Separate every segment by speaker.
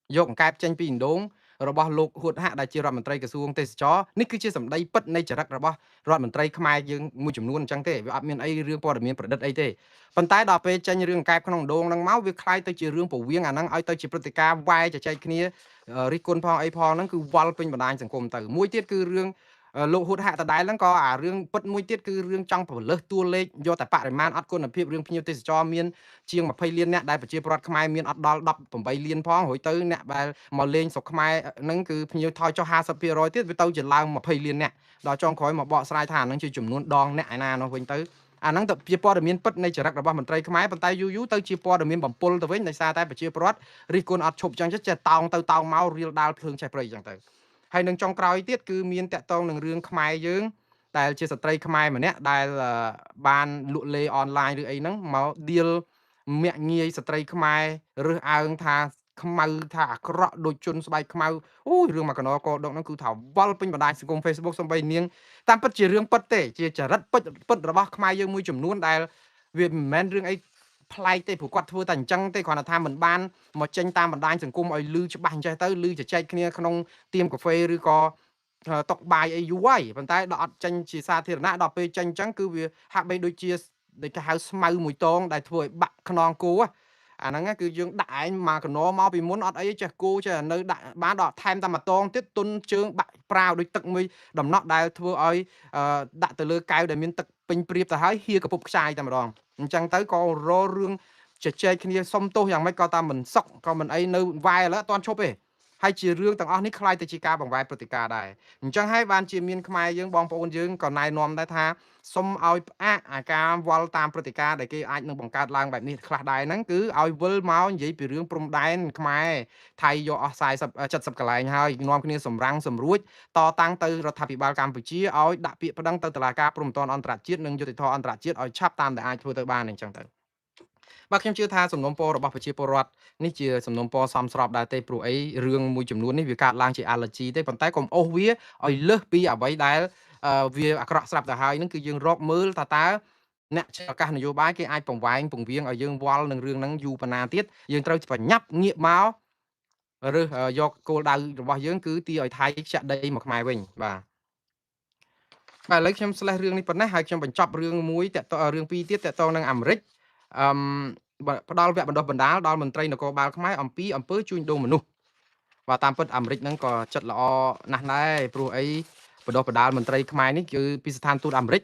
Speaker 1: យកអង្កែបចេញពីឥណ្ឌូរបស់លោកហួតហាក់ដែលជារដ្ឋមន្ត្រីក្រសួងទេសចរនេះគឺជាសម្ដីពិតនៃចរិតរបស់រដ្ឋមន្ត្រីខ្មែរយើងមួយចំនួនអញ្ចឹងទេវាអត់មានអីរឿងព័ត៌មានប្រឌិតអីទេប៉ុន្តែដល់ពេលចេញរឿងអង្កែបក្នុងដងហ្នឹងមកវាคล้ายទៅជារឿងពវៀងអាហ្នឹងឲ្យទៅជាព្រឹត្តិការណ៍វាយចែកគ្នារិះគន់ផងអីផងហ្នឹងគឺវល់ពេញបណ្ដាញសង្គមទៅមួយទៀតគឺរឿងលោកហួតហាក់ដដែលហ្នឹងក៏អារឿងពិតមួយទៀតគឺរឿងចង់ប្រលឹះតួលេខយកតែបរិមាណអត់គុណភាពរឿងភ្ញៀវទេសចរមានជាង20លានអ្នកដែលប្រជាពលរដ្ឋខ្មែរមានអត់ដល់18លានផងរួចទៅអ្នកដែលមកលេងស្រុកខ្មែរហ្នឹងគឺភ្ញៀវថយចុះ50%ទៀតវាទៅជាឡើង20លានអ្នកដល់ចុងក្រោយមកបកស្រាយថាអាហ្នឹងជាចំនួនដងអ្នកឯណានោះវិញទៅអាហ្នឹងទៅជាព័ត៌មានពិតនៃចរិតរបស់មន្ត្រីខ្មែរប៉ុន្តែយូរទៅជាព័ត៌មានបំពុលទៅវិញដោយសារតែប្រជាពលរដ្ឋរិះគន់អត់ឈប់ចឹងចេះតោងទៅតោងមករៀលដាល់ភ្លើងឆេះព្រៃចឹងទៅហើយនឹងចុងក្រោយទៀតគឺមានតាក់ទងនឹងរឿងខ្មែរយើងដែលជាស្ត្រីខ្មែរម្នាក់ដែលបានលក់លេអនឡាញឬអីហ្នឹងមក deal មាក់ងាយស្ត្រីខ្មែររើសអើងថាខ្មៅថាអាក្រក់ដូចជនស្បែកខ្មៅអូយរឿងមកកណកដកហ្នឹងគឺថាវល់ពេញបណ្ដាញសង្គម Facebook សំបីនាងតាមពិតជារឿងពិតទេជាចរិតពិតរបស់ខ្មែរយើងមួយចំនួនដែលវាមិនមែនរឿងអីប្លែកទេព្រោះគាត់ធ្វើតែអញ្ចឹងទេគ្រាន់តែថាមិនបានមកចេញតាមបណ្ដាញសង្គមឲ្យលឺច្បាស់អញ្ចេះទៅលឺជជែកគ្នាក្នុងទៀមកាហ្វេឬក៏តុកបាយអីយូរហើយប៉ុន្តែដល់អត់ចេញជាសាធារណៈដល់ពេលចេញអញ្ចឹងគឺវាហាក់បីដូចជាដែលគេហៅស្មៅមួយតងដែលធ្វើឲ្យបាក់ខ្នងគោអាហ្នឹងគឺយើងដាក់ឯងមកកណមកពីមុនអត់អីចេះគោចេះនៅដាក់បានដល់ថែមតែមួយតងទៀតទុនជើងបាក់ប្រាវដូចទឹកមួយដំណក់ដែលធ្វើឲ្យដាក់ទៅលើកែវដែលមានទឹកពេញព្រៀបទៅហើយហៀកពុបខ្ចាយតែម្ដងអញ្ចឹងទៅក៏រលរឿងជជែកគ្នាសុំទោសយ៉ាងម៉េចក៏តាមមិនសុកក៏មិនអីនៅវាយឥឡូវអត់ទាន់ឈប់ទេហើយជារឿងទាំងអស់នេះคล้ายទៅជាការបង្វែរព្រឹត្តិការណ៍ដែរអញ្ចឹងហើយបានជាមានខ្មែរយើងបងប្អូនយើងក៏ណែនាំដែរថាសុំឲ្យផ្អាកអាការវល់តាមព្រឹត្តិការណ៍ដែលគេអាចនឹងបង្កើតឡើងបែបនេះខ្លះដែរហ្នឹងគឺឲ្យវិលមកនិយាយពីរឿងព្រំដែនខ្មែរថៃយកអស់40 70កន្លែងហើយនាំគ្នាសម្រាំងសម្រួចតតាំងទៅរដ្ឋាភិបាលកម្ពុជាឲ្យដាក់ពាក្យប្តឹងទៅតុលាការព្រំដែនអន្តរជាតិនិងយុតិធធម៌អន្តរជាតិឲ្យឆាប់តាមដែលអាចធ្វើទៅបានអញ្ចឹងទៅបាទខ្ញុំជឿថាសំណុំពររបស់ប្រជាពលរដ្ឋនេះជាសំណុំពរសមស្របដែរទេព្រោះអីរឿងមួយចំនួននេះវាកើតឡើងជា allergy ទេប៉ុន្តែកុំអូសវាឲ្យលើសពីអ្វីដែលវាអាក្រក់ស្រាប់ទៅហើយនឹងគឺយើងរកមើលថាតើអ្នកជាឱកាសនយោបាយគេអាចបង្វែងពង្រៀងឲ្យយើងវល់នឹងរឿងហ្នឹងយូរប៉ុណ្ណាទៀតយើងត្រូវបញ្ញាប់ងាកមករើសយកគោលដៅរបស់យើងគឺទីឲ្យថៃចាក់ដីមកខ្មែរវិញបាទឥឡូវខ្ញុំស្លេះរឿងនេះប៉ុណ្ណេះហើយខ្ញុំបញ្ចប់រឿងមួយតទៅរឿងពីរទៀតតទៅនឹងអាមេរិកអឺផ្ដល់វគ្គបណ្ដុះបណ្ដាលដល់មន្ត្រីនគរបាលខ្មែរអំពីអំពើជួញដូរមនុស្សបាទតាមពិតអាមេរិកហ្នឹងក៏ចិត្តល្អណាស់ដែរព្រោះអីបណ្ដុះបណ្ដាលមន្ត្រីខ្មែរនេះគឺពីស្ថានទូតអាមេរិក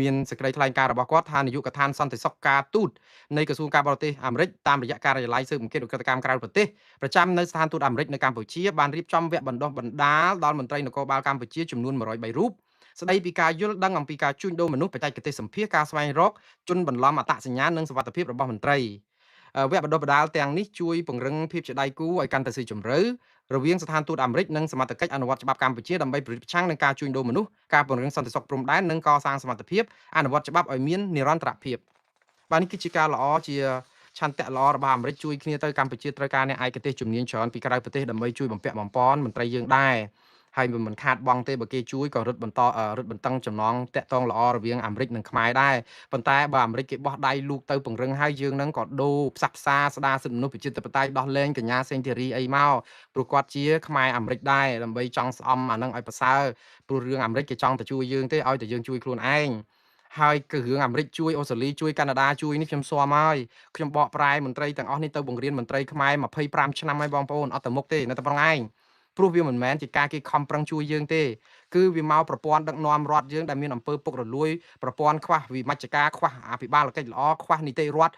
Speaker 1: មានសេចក្តីថ្លែងការណ៍របស់គាត់ថានាយកដ្ឋានសន្តិសុខការទូតនៃក្រសួងការបរទេសអាមេរិកតាមរយៈការិយាល័យស៊ើបអង្កេតឧក្រិដ្ឋកម្មក្រៅប្រទេសប្រចាំនៅស្ថានទូតអាមេរិកនៅកម្ពុជាបានរៀបចំវគ្គបណ្ដុះបណ្ដាលដល់មន្ត្រីនគរបាលកម្ពុជាចំនួន103រូបស្ដីពីការយល់ដឹងអំពីការជួញដូរមនុស្សបច្ចេកទេសសម្ភាសការស្វែងរកជនបន្លំអត្តសញ្ញាណនិងសុវត្ថិភាពរបស់មន្ត្រីវគ្គបណ្ដុះបណ្ដាលទាំងនេះជួយពង្រឹងភាពជាដៃគូឲ្យកាន់តែស៊ីជម្រៅរវាងស្ថានទូតអាមេរិកនិងសមត្ថកិច្ចអនុវត្តច្បាប់កម្ពុជាដើម្បីប្រយុទ្ធប្រឆាំងនឹងការជួញដូរមនុស្សការពង្រឹងសន្តិសុខព្រំដែននិងកសាងសមត្ថភាពអនុវត្តច្បាប់ឲ្យមាននិរន្តរភាពបាទនេះគឺជាការល្អជាឆន្ទៈល្អរបស់អាមេរិកជួយគ្នាទៅកម្ពុជាត្រូវការអ្នកឯកទេសជំនាញច្រើនពីក្រៅប្រទេសដើម្បីជួយបំពាក់បំពន់មន្ត្រីយើងដែរហើយមិនខាតបង់ទេបើគេជួយក៏រឹតបន្តឹងចំណងតាក់ទងល្អរវាងអាមេរិកនិងខ្មែរដែរប៉ុន្តែបើអាមេរិកគេបោះដៃលូកទៅពង្រឹងហើយយើងនឹងក៏ដូរផ្សះផ្សាស្ដារសិទ្ធិមនុស្សប្រជាធិបតេយ្យដោះលែងកញ្ញាសេងធីរីអីមកព្រោះគាត់ជាខ្មែរអាមេរិកដែរដើម្បីចង់ស្អំអានឹងឲ្យប្រសើរព្រោះរឿងអាមេរិកគេចង់ទៅជួយយើងទេឲ្យតែយើងជួយខ្លួនឯងហើយគឺរឿងអាមេរិកជួយអូស្ត្រាលីជួយកាណាដាជួយនេះខ្ញុំស្គាល់ហើយខ្ញុំបកប្រែមន្ត្រីទាំងអស់នេះទៅបង្រៀនមន្ត្រីខ្មែរ25ឆ្នាំហើយបងប្អូនអត់ទៅមុខទេនៅតែប្រងឯងព្រោះវាមិនមែនជាការគេខំប្រឹងជួយយើងទេគឺវាមកប្រព័ន្ធដឹកនាំរដ្ឋយើងដែលមានអំពើពុករលួយប្រព័ន្ធខ្វះវិមជ្ឈការខ្វះអភិបាលកិច្ចល្អខ្វះនីតិរដ្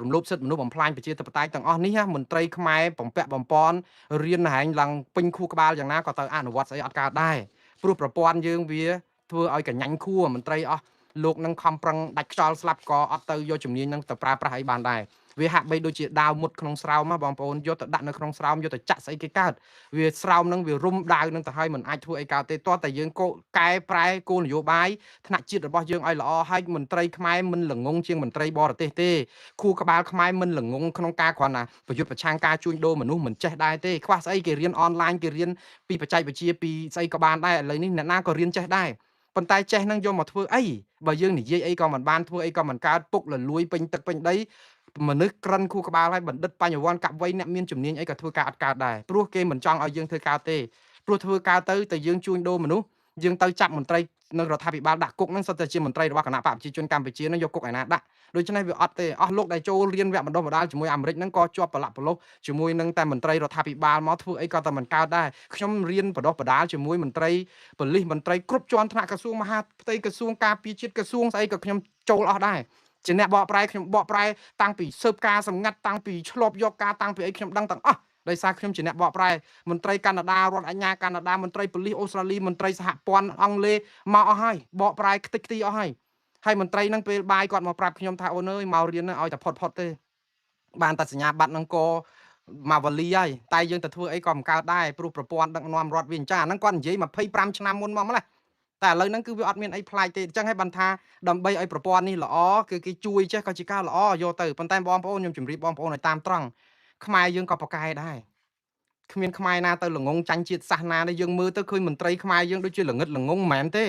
Speaker 1: ឋរំលោភសិទ្ធិមនុស្សបំផ្លាញប្រជាធិបតេយ្យទាំងអស់នេះមន្ត្រីខ្មែរបំពាក់បំពន់រៀនហែងឡើងពេញខួរក្បាលយ៉ាងណាក៏ទៅអនុវត្តស្អីអត់កើតដែរព្រោះប្រព័ន្ធយើងវាធ្វើឲ្យកញ្ញាញ់ខួរមន្ត្រីអស់លោកនឹងខំប្រឹងដាច់ខ្យល់ស្លាប់ក៏អត់ទៅយកជំនាញនឹងទៅប្រើប្រាស់អីបានដែរវាហាក់បីដូចជាដាវមុតក្នុងស្រោមបងប្អូនយកទៅដាក់នៅក្នុងស្រោមយកទៅចាក់ស្អីគេកើតវាស្រោមនឹងវារុំដាវនឹងទៅឲ្យមិនអាចធ្វើអីកើតទេតោះតែយើងកែប្រែគោលនយោបាយថ្នាក់ជាតិរបស់យើងឲ្យល្អហើយមន្ត្រីខ្មែរមិនល្ងងជាងមន្ត្រីបរទេសទេខួរក្បាលខ្មែរមិនល្ងងក្នុងការគ្រាន់តែប្រយុទ្ធប្រឆាំងការជួញដូរមនុស្សមិនចេះដែរទេខ្វះស្អីគេរៀនអនឡាញគេរៀនពីបច្ចេកវិទ្យាពីស្អីក៏បានដែរឥឡូវនេះអ្នកណាក៏រៀនចេះដែរប៉ុន្តែចេះនឹងយកមកធ្វើអីបើយើងនិយាយអីក៏មិនបានធ្វើអីក៏មិនកើតពុកលលួយពេញទឹកពេញដី មនុស្សក្រិនខួរក្បាលហើយបណ្ឌិតបញ្ញវន្តកវីអ្នកមានជំនាញអីក៏ធ្វើការអត់កើតដែរព្រោះគេមិនចង់ឲ្យយើងធ្វើការទេព្រោះធ្វើការទៅយើងជួញដូរមនុស្សយើងទៅចាប់មន្ត្រីនៅរដ្ឋាភិបាលដាក់គុកហ្នឹងសុទ្ធតែជាមន្ត្រីរបស់គណៈបកប្រជាជនកម្ពុជាហ្នឹងយកគុកឯណាដាក់ដូច្នេះវាអត់ទេអស់លោកដែលចូលរៀនវគ្គបណ្ដុះបណ្ដាលជាមួយអាមេរិកហ្នឹងក៏ជាប់ប្រឡាក់ប្រឡូសជាមួយនឹងតែមន្ត្រីរដ្ឋាភិបាលមកធ្វើអីក៏តែមិនកើតដែរខ្ញុំរៀនបណ្ដុះបណ្ដាលជាមួយមន្ត្រីប៉ូលីសមន្ត្រីគ្រប់ជាន់ថ្នាក់ក្រសួងមហាផ្ទៃក្រសួងការពារជាតិក្រសួងស្អីក៏ខ្ញុំចូលអស់ដែរជាអ្នកបកប្រែខ្ញុំបកប្រែតាំងពីស៊ើបការសម្ងាត់តាំងពីឆ្លប់យកការតាំងពីអីខ្ញុំដឹងទាំងអស់ដោយសារខ្ញុំជាអ្នកបកប្រែមន្ត្រីកាណាដារដ្ឋអាជ្ញាកាណាដាមន្ត្រីប៉ូលីសអូស្ត្រាលីមន្ត្រីសហព័ន្ធអង់គ្លេសមកអស់ហើយបកប្រែខ្ទេចខ្ទីអស់ហើយមន្ត្រីហ្នឹងពេលបាយគាត់មកប្រាប់ខ្ញុំថាអូនអើយមករៀនហ្នឹងឲ្យតែផុតទេបានតែសញ្ញាបត្រហ្នឹងក៏មកវលីហើយតែយើងទៅធ្វើអីក៏មិនកើតដែរព្រោះប្រព័ន្ធដឹកនាំរដ្ឋវាអញ្ចឹងអាហ្នឹងគាត់និយាយ25ឆ្នាំមុនមកម្ល៉េះតែឥឡូវហ្នឹងគឺវាអត់មានអីប្លែកទេអញ្ចឹងហើយបានថាដើម្បីឲ្យប្រព័ន្ធនេះល្អគឺគេជួយចេះក៏ជាការល្អយកទៅប៉ុន្តែបងប្អូនខ្ញុំជម្រាបបងប្អូនឲ្យតាមត្រង់ខ្មែរយើងក៏ប្រកែកដែរគ្មានខ្មែរណាទៅល្ងងចាញ់ជាតិសាសន៍ណាទេយើងមើលទៅឃើញមន្ត្រីខ្មែរយើងដូចជាល្ងឹតល្ងងមិនមែនទេ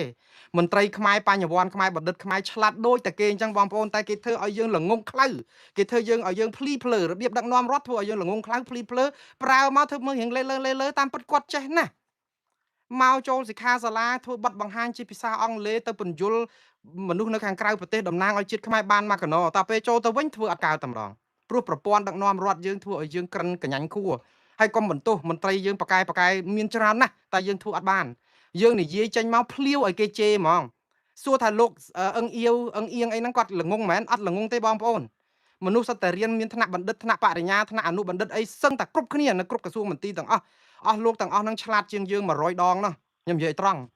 Speaker 1: មន្ត្រីខ្មែរបញ្ញវន្តខ្មែរបណ្ឌិតខ្មែរឆ្លាតដូចតែគេអញ្ចឹងបងប្អូនតែគេធ្វើឲ្យយើងល្ងងខ្លៅគេធ្វើយើងឲ្យយើងភ្លីភ្លើរបៀបដឹកនាំរដ្ឋធ្វើឲ្យយើងល្ងងខ្លៅភ្លីភ្លើប្រើមកធ្វើមើលរៀងលេតាមពិតគាត់ចេះណាស់មកចូលសិក្ខាសាលាធ្វើប័ណ្ណបង្ហាញជាភាសាអង់គ្លេសទៅពន្យល់មនុស្សនៅខាងក្រៅប្រទេសតំណាងឲ្យជាតិខ្មែរបានមកកណោតែពេលចូលទៅវិញធ្វើអត់កើតតែម្ដងព្រោះប្រព័ន្ធដឹកនាំរដ្ឋយើងធ្វើឲ្យយើងក្រិនកញ្ញាញ់ខួរហើយកុំបន្ទោសមន្ត្រីយើងប្រកែមានច្រើនណាស់តែយើងធ្វើអត់បានយើងនិយាយចេញមកភ្លាវឲ្យគេជេរហ្មងសួរថាលោកអឹងអៀវអឹងអៀងអីហ្នឹងគាត់ល្ងងមែនអត់ល្ងងទេបងប្អូនមនុស្សសុទ្ធតែរៀនមានថ្នាក់បណ្ឌិតថ្នាក់បរិញ្ញាថ្នាក់អនុបណ្ឌិតអីសឹងតែគ្រប់គ្នានៅគ្រប់ក្រសួងមន្ទីរទាំងអស់លោកទាំងអស់ហ្នឹងឆ្លាតជាងយើង100ដងណោះខ្ញុំនិយាយត្រង់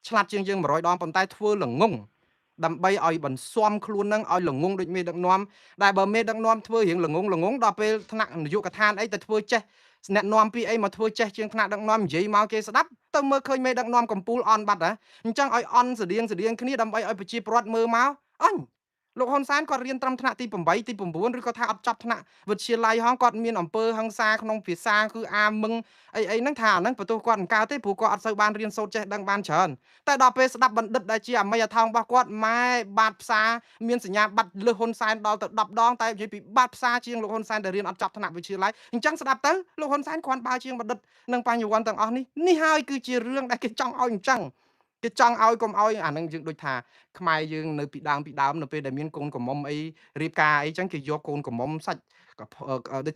Speaker 1: ឆ្លាតជាងយើង100ដងប៉ុន្តែធ្វើល្ងងដើម្បីឲ្យបន្ស៊ាំខ្លួននឹងឲ្យល្ងងដូចមេដឹកនាំដែលបើមេដឹកនាំធ្វើរៀងល្ងងដល់ពេលថ្នាក់នាយកដ្ឋានអីទៅធ្វើចេះអ្នកនាំពីអីមកធ្វើចេះជាងថ្នាក់ដឹកនាំនិយាយមកគេស្ដាប់ទៅមើលឃើញមេដឹកនាំកំពូលអន់បាត់ហ៎អញ្ចឹងឲ្យអន់ស្តៀងគ្នាដើម្បីឲ្យប្រជាពលរដ្ឋមើលមកអញលោកហ៊ុនសែនគាត់រៀនត្រឹមថ្នាក់ទី8ទី9ឬក៏ថាអត់ចប់ថ្នាក់វិទ្យាល័យហងគាត់មានអំពើហិង្សាក្នុងភាសាគឺអាមឹងអីហ្នឹងថាអាហ្នឹងបន្ទោសគាត់មិនកើតទេព្រោះគាត់អត់សូវបានរៀនសូត្រចេះដឹងបានច្រើនតែដល់ពេលស្ដាប់បណ្ឌិតដែលជាអមេយថោងរបស់គាត់ម៉ែបាតផ្សាមានសញ្ញាបត្រលើហ៊ុនសែនដល់ទៅ10ដងតែនិយាយពីបាតផ្សាជាងលោកហ៊ុនសែនដែលរៀនអត់ចប់ថ្នាក់វិទ្យាល័យអញ្ចឹងស្ដាប់ទៅលោកហ៊ុនសែនគ្រាន់បើជាងបណ្ឌិតនិងបញ្ញវន្តទាំងអស់នេះហើយគឺជារឿងដែលគេចង់ឲ្យអញ្ចឹងគេចង់ឲ្យកុំឲ្យអានឹងយើងដូចថាខ្មែរយើងនៅពីដើមនៅពេលដែលមានកូនកំមុំអីរៀបការអីចឹងគេយកកូនកំមុំសាច់ដូច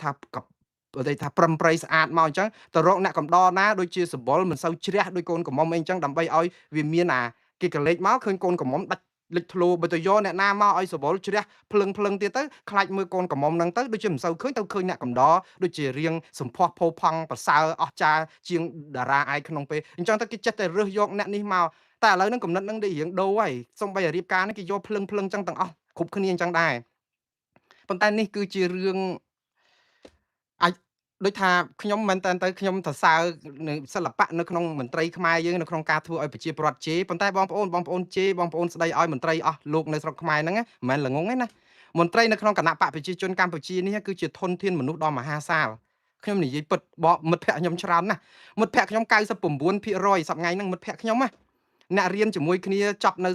Speaker 1: ថាប្រឹមប្រៃស្អាតមកអញ្ចឹងទៅរកអ្នកកំដរណាដូចជាសម្បុរមិនសូវជ្រះដូចកូនកំមុំអីអញ្ចឹងដើម្បីឲ្យវាមានអាគេកលេចមកឃើញកូនកំមុំដាច់លេចធ្លោបើទៅយកអ្នកណាមកឲ្យសម្បុរជ្រះភ្លឹងទៀតទៅខ្លាចមើលកូនកំមុំហ្នឹងទៅដូចជាមិនសូវឃើញទៅឃើញអ្នកកំដរដូចជារៀងសម្ផស្សផោផង់ប្រសើរអស្ចារ្យជាងតារាឯក្នុងពេលអញ្ចឹងទៅគេចិត្តតែរើសយកអ្នកនេះមកតែឥឡូវហ្នឹងកំណត់ហ្នឹងដូចរៀងដូរហើយសំបីរៀបការនេះគេយកភ្លឹងអញ្ចឹងទាំងអស់គ្រប់គ្នាអញ្ចឹងដែរប៉ុន្តែនេះគឺជារឿងអាចដូចថាខ្ញុំមិនមែនតែខ្ញុំសរសើរនៅសិល្បៈនៅក្នុងមន្ត្រីខ្មែរយើងនៅក្នុងការធ្វើឲ្យប្រជាពលរដ្ឋជេរប៉ុន្តែបងប្អូនជេរបងប្អូនស្ដីឲ្យមន្ត្រីអស់លោកនៅស្រុកខ្មែរហ្នឹងមិនមែនល្ងងទេណាមន្ត្រីនៅក្នុងគណៈបកប្រជាជនកម្ពុជានេះគឺជាធនធានមនុស្សដ៏មហាសាលខ្ញុំនិយាយពិតបកមិត្តភក្តិខ្ញុំច្រើនណាស់មិត្តភក្តិខ្ញុំ99%សប្ថ្ងៃហ្នឹងមិត្តភក្តិខ្ញុំណាអ្នករៀនជាមួយគ្នាចប់នៅ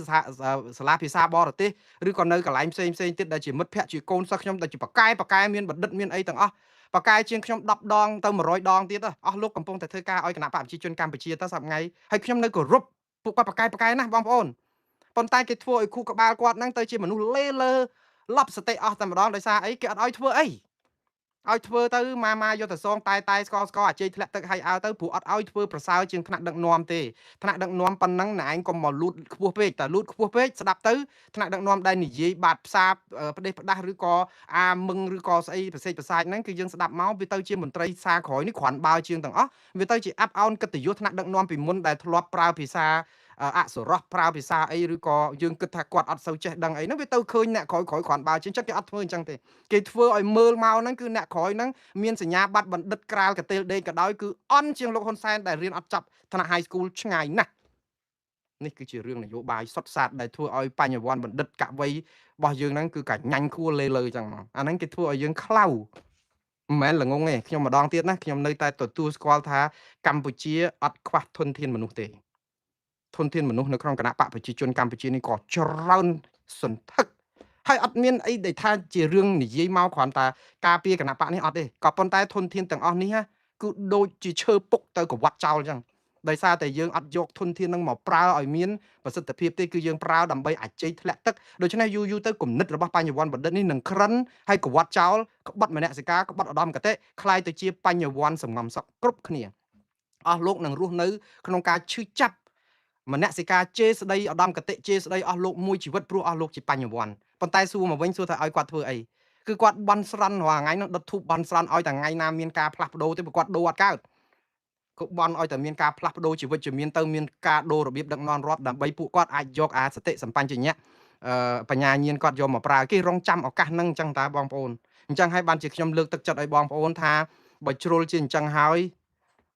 Speaker 1: សាលាភាសាបរទេសឬក៏នៅកន្លែងផ្សេងទៀតដែលជាមិត្តភក្តិជាកូនសិស្សខ្ញុំដែលជាប៉កែមានបណ្ឌិតមានអីទាំងអស់ប៉កែជាងខ្ញុំ10ដងទៅ100ដងទៀតអស់លោកកំពុងតែធ្វើការឲ្យគណៈបកប្រជាជនកម្ពុជាទៅសប្ថ្ងៃហើយខ្ញុំនៅគោរពពួកគាត់ប៉កែណាស់បងប្អូនប៉ុន្តែគេធ្វើឲ្យខួរក្បាលគាត់ហ្នឹងទៅជាមនុស្សលេលើលប់សតិអស់តែម្ដងដោយសារអីគេអត់ឲ្យធ្វើអីឲ្យធ្វើទៅមកយកទៅសងតែស្កអាជ័យធ្លាក់ទឹកហើយឲ្យទៅព្រោះអត់ឲ្យធ្វើប្រសើរជាងថ្នាក់ដឹកនាំទេថ្នាក់ដឹកនាំប៉ុណ្ណឹងណែឯងកុំមកលូតខ្ពស់ពេកតែលូតខ្ពស់ពេកស្ដាប់ទៅថ្នាក់ដឹកនាំដែលនិយាយបាតផ្សារផ្ដេសផ្ដាស់ឬក៏អាមឹងឬក៏ស្អីប្រសេកប្រសាចហ្នឹងគឺយើងស្ដាប់មកវាទៅជាមន្ត្រីសារក្រោយនេះគ្រាន់បើជាងទាំងអស់វាទៅជាអាប់អោនកិត្តិយសថ្នាក់ដឹកនាំពីមុនដែលធ្លាប់ប្រើភាសាអសុរោះប្រើភាសាអីឬក៏យើងគិតថាគាត់អត់សូវចេះដឹងអីហ្នឹងវាទៅឃើញអ្នកក្រោយគ្រាន់បើជាងចឹងគេអត់ធ្វើអញ្ចឹងទេគេធ្វើឲ្យមើលមកហ្នឹងគឺអ្នកក្រោយហ្នឹងមានសញ្ញាបត្របណ្ឌិតក្រាលកតេលដេកក៏ដោយគឺអន់ជាងលោកហ៊ុនសែនដែលរៀនអត់ចប់ថ្នាក់ high school ឆ្ងាយណាស់នេះគឺជារឿងនយោបាយសុទ្ធសាធដែលធ្វើឲ្យបញ្ញវន្តបណ្ឌិតកវីរបស់យើងហ្នឹងគឺកាញ់ខួរលេលើចឹងមកអាហ្នឹងគេធ្វើឲ្យយើងខ្លៅមិនមែនល្ងងទេខ្ញុំម្ដងទៀតណាខ្ញុំនៅតែទទួលស្គាល់ថាកម្ពុជាអត់ខ្វះធនធានមនុស្សទេធនធានមនុស្សនៅក្នុងគណៈបកប្រជាជនកម្ពុជានេះក៏ច្រើនសន្ធឹក ហើយអត់មានអីដែលថាជារឿងនិយាយមកគ្រាន់តែការពារគណៈបកនេះអត់ទេក៏ប៉ុន្តែធនធានទាំងអស់នេះគឺដូចជាឈើពុកទៅកវាត់ចោលអញ្ចឹងដោយសារតែយើងអត់យកធនធាននឹងមកប្រើឲ្យមានប្រសិទ្ធភាពទេគឺយើងប្រើដើម្បីអាចជ័យធ្លាក់ទឹកដូច្នេះយូរទៅគំនិតរបស់បញ្ញវន្តបណ្ឌិតនេះនឹងក្រិនហើយកវាត់ចោលក្បត់មនសិការក្បត់ឧត្តមគតិคล้ายទៅជាបញ្ញវន្តសំងំសក់គ្រប់គ្នាអស់លោកនឹងរស់នៅក្នុងការឈឺចាប់មនសិការជេរស្ដីឧត្តមគតិជេរស្ដីអស់លោកមួយជីវិតព្រោះអស់លោកជាបញ្ញវន្តប៉ុន្តែសួរមកវិញសួរថាឲ្យគាត់ធ្វើអីគឺគាត់បន់ស្រន់រាល់ថ្ងៃនោះដុតធូបបន់ស្រន់ឲ្យតែថ្ងៃណាមានការផ្លាស់ប្ដូរទេព្រោះគាត់ដូរអត់កើតក៏បន់ឲ្យតែមានការផ្លាស់ប្ដូរជីវិតជាមានទៅមានការដូររបៀបដឹកនាំរដ្ឋដើម្បីពួកគាត់អាចយកអាសតិសម្បញ្ញញ្ញៈបញ្ញាញាណគាត់យកមកប្រើគេរងចាំឱកាសហ្នឹងអញ្ចឹងតាបងប្អូនអញ្ចឹងហើយបានជាខ្ញុំលើកទឹកចិត្តឲ្យបងប្អូនថាបើជ្រុលជាអញ្ចឹងហើយ